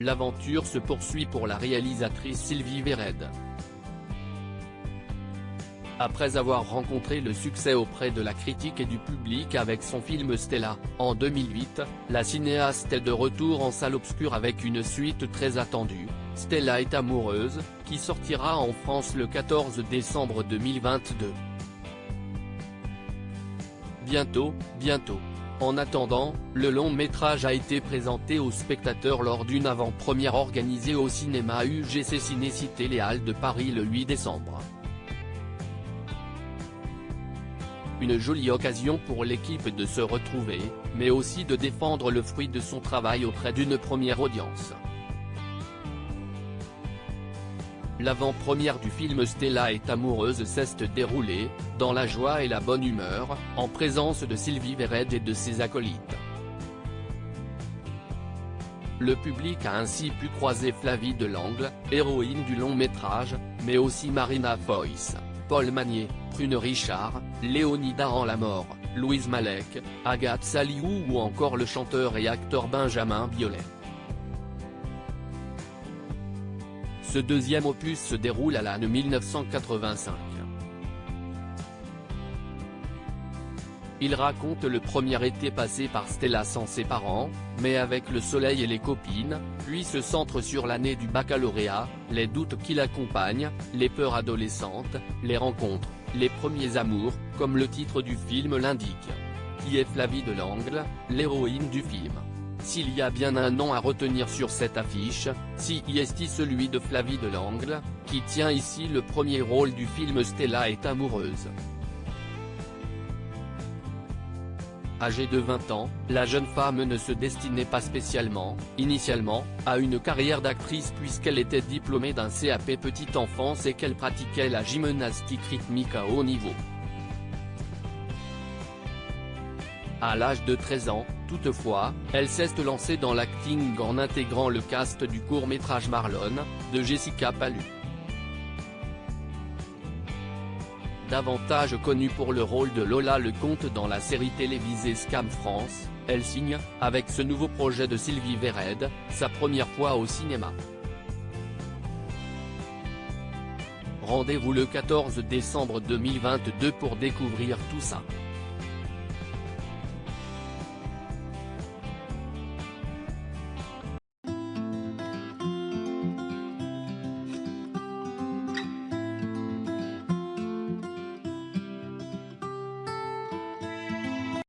L'aventure se poursuit pour la réalisatrice Sylvie Vered. Après avoir rencontré le succès auprès de la critique et du public avec son film Stella, en 2008, la cinéaste est de retour en salle obscure avec une suite très attendue, Stella est amoureuse, qui sortira en France le 14 décembre 2022. Bientôt. En attendant, le long-métrage a été présenté aux spectateurs lors d'une avant-première organisée au cinéma UGC Ciné-Cité Les Halles de Paris le 8 décembre. Une jolie occasion pour l'équipe de se retrouver, mais aussi de défendre le fruit de son travail auprès d'une première audience. L'avant-première du film Stella est amoureuse s'est déroulée, dans la joie et la bonne humeur, en présence de Sylvie Vered et de ses acolytes. Le public a ainsi pu croiser Flavie Delangle, héroïne du long-métrage, mais aussi Marina Foïs, Paul Magnier, Prune Richard, Léonida Lamort, Louise Malek, Agathe Saliou ou encore le chanteur et acteur Benjamin Biolay. Ce deuxième opus se déroule à l'année 1985. Il raconte le premier été passé par Stella sans ses parents, mais avec le soleil et les copines, puis se centre sur l'année du baccalauréat, les doutes qui l'accompagnent, les peurs adolescentes, les rencontres, les premiers amours, comme le titre du film l'indique. Qui est Flavie Delangle, l'héroïne du film? S'il y a bien un nom à retenir sur cette affiche, c'est celui de Flavie Delangle, qui tient ici le premier rôle du film Stella est amoureuse. Âgée de 20 ans, la jeune femme ne se destinait pas spécialement, initialement, à une carrière d'actrice puisqu'elle était diplômée d'un CAP petite enfance et qu'elle pratiquait la gymnastique rythmique à haut niveau. À l'âge de 13 ans, toutefois, elle s'est lancée dans l'acting en intégrant le cast du court-métrage Marlon, de Jessica Palus. Davantage connue pour le rôle de Lola Lecomte dans la série télévisée Scam France, elle signe, avec ce nouveau projet de Sylvie Vered, sa première fois au cinéma. Rendez-vous le 14 décembre 2022 pour découvrir tout ça.